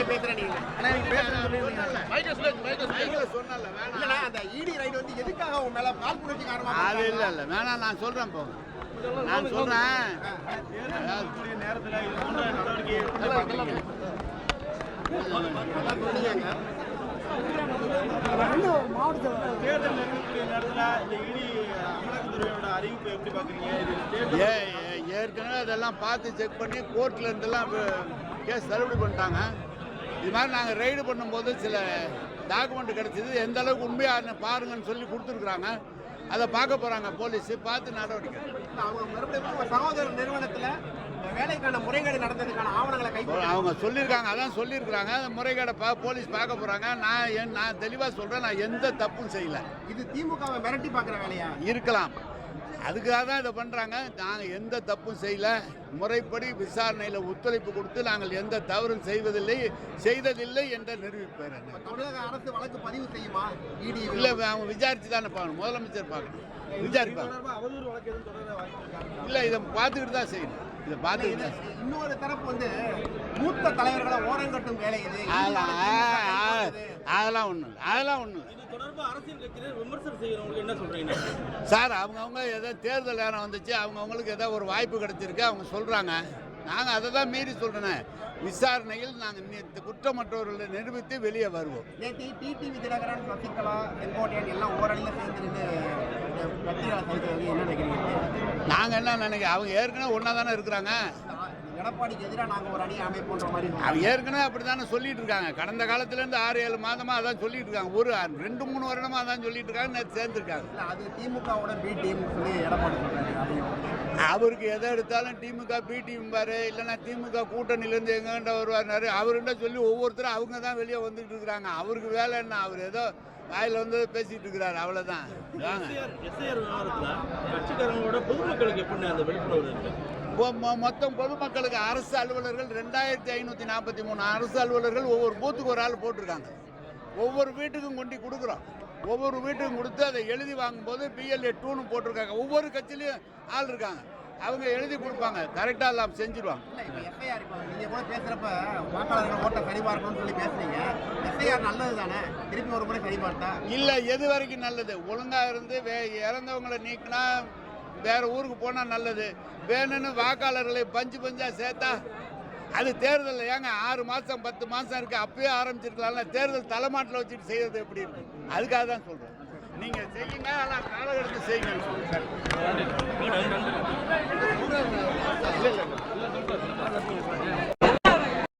பேசுறேன் நீங்க அந்த இடி ரைடு வந்து எதுக்காக உன் மேல கால் புரட்சி காரணமா? அது இல்ல வேணாம், நான் சொல்றேன் போங்க. நான் சொல்றேன் நேரத்தில் இது போன்ற நடவடிக்கை தேர்தல் நெருங்கக்கூடிய நேரத்தில் இந்த இடி அமலாக்கத்துறையோட அறிவிப்பை எப்படி பார்க்குறீங்க? ஏற்கனவே அதெல்லாம் பார்த்து செக் பண்ணி கோர்ட்ல இருந்தெல்லாம் கேஸ் தள்ளுபடி பண்ணிட்டாங்க. இது மாதிரி நாங்கள் ரைடு பண்ணும்போது சில டாக்குமெண்ட் கிடைச்சிது, எந்த அளவுக்கு உண்மையாக பாருங்கன்னு சொல்லி கொடுத்துருக்குறாங்க. அதை பார்க்க போகிறாங்க போலீஸ், பார்த்து நடவடிக்கை. அவங்க மறுபடியும் சகோதர நிறுவனத்தில் வேலைக்கான முறைகேடு நடந்ததுக்கான ஆவணங்களை கை அவங்க சொல்லியிருக்காங்க, அதான் சொல்லியிருக்கிறாங்க. அந்த முறைகேடை போலீஸ் பார்க்க போகிறாங்க. நான் தெளிவாக சொல்கிறேன், நான் எந்த தப்பும் செய்யலை. இது திமுகவை மிரட்டி பார்க்குற வேலையா இருக்கலாம், அதுக்காக தான் இதை பண்ணுறாங்க. நாங்கள் எந்த தப்பும் செய்யலை. முறைப்படி விசாரணையில் ஒத்துழைப்பு கொடுத்து நாங்கள் எந்த தவறும் செய்ததில்லை என்ற நிரூபிப்பார். தமிழக அரசு வழக்கு பதிவு செய்யுமா? இல்லை, அவங்க விசாரிச்சு தானே பார்க்கணும், முதலமைச்சர் பார்க்கணும், விசாரிப்பாங்க. இல்லை, இதை பார்த்துக்கிட்டு தான் செய்யணும். இதை பார்த்துக்கிட்டு தான் இன்னொரு தரப்பு வந்து மூத்த தலைவர்களை ஓரங்கட்டும் வேலை இது. அதெல்லாம் ஒன்றும் இல்லை, அதெல்லாம் ஒன்றும் இல்லை. சார், அவங்கவுங்க ஏதோ தேர்தல் நேரம் வந்துச்சு, அவங்கவுங்களுக்கு ஏதோ ஒரு வாய்ப்பு கிடைச்சிருக்கு, அவங்க சொல்கிறாங்க. நாங்கள் அதை தான் மீறி சொல்கிறேன். விசாரணையில் நாங்கள் குற்றமற்றவர்களை நிரூபித்து வெளியே வருவோம். டிடிவி தினகரன், சசிகலா, செங்கோட்டையன் எல்லாம் ஓரணியில் சேர்ந்து நாங்கள் என்ன நினைக்கிறோம், அவங்க ஏற்கனவே ஒன்றா தானே இருக்கிறாங்க. எடப்பாடிக்கு எதிராக நாங்கள் ஒரு அணியை அமைப்போன்ற மாதிரி அவங்க ஏற்கனவே அப்படி தானே சொல்லிட்டு இருக்காங்க. கடந்த காலத்துலேருந்து 6-7 மாதமாக அதான் சொல்லிட்டு இருக்காங்க. ஒரு 2-3 வருடமாக அதான் சொல்லிட்டு இருக்காங்க. நேற்று சேர்ந்துருக்காங்க. அது திமுகவோட பி டீம் சொல்லி எடப்பாடி சொல்றாரு. அவருக்கு எதை எடுத்தாலும் திமுக பி டீம் பாரு, இல்லைன்னா திமுக கூட்டணியிலேருந்து எங்ககிட்ட வருவார். அவர்கிட்ட சொல்லி ஒவ்வொருத்தரும் அவங்க தான் வெளியே வந்துட்டு இருக்கிறாங்க. அவருக்கு வேலை என்ன? அவர் ஏதோ வாயில் வந்து பேசிட்டு இருக்கிறாரு, அவ்வளோதான். மொத்தம் பொதுமக்களுக்கு அரசு அலுவலர்கள் 2543 அரசு அலுவலர்கள் ஒவ்வொரு பூத்துக்கு ஒரு ஆள் போட்டிருக்காங்க. ஒவ்வொரு வீட்டுக்கும் கொண்டு கொடுக்குறோம். ஒவ்வொரு வீட்டுக்கும் கொடுத்து அதை எழுதி வாங்கும்போது BLA 2ன்னு போட்டிருக்காங்க. ஒவ்வொரு கட்சியிலையும் ஆள் இருக்காங்க, அவங்க எழுதி கொடுப்பாங்க. கரெக்டாக எல்லாம் செஞ்சிருவாங்க. நீங்கள் கூட பேசுகிறப்ப வாக்காளர்கள் ஓட்டை சரிபார்க்கணும்னு சொல்லி பேசுனீங்க. எஸ்ஐஆர் நல்லது தானே? திருப்பி ஒரு முறை சரிபார்த்தா இல்லை, எது வரைக்கும் நல்லது? ஒழுங்காக இருந்து இறந்தவங்களை நீக்கினா வேற ஊருக்கு போனால் நல்லது. வேணும்னு வாக்காளர்களை பஞ்சா சேர்த்தா அது தேர்தல் ஏங்க 6 மாதம் 10 மாதம் இருக்குது, அப்பயே ஆரம்பிச்சிருக்கலாம்ல. தேர்தல் தலைமாட்டில் வச்சுட்டு செய்யறது எப்படி இருக்கு? அதுக்காக தான் சொல்கிறேன். நீங்கள் செய்யுங்க, ஆனால் காலகட்டத்தை செய்யுங்க.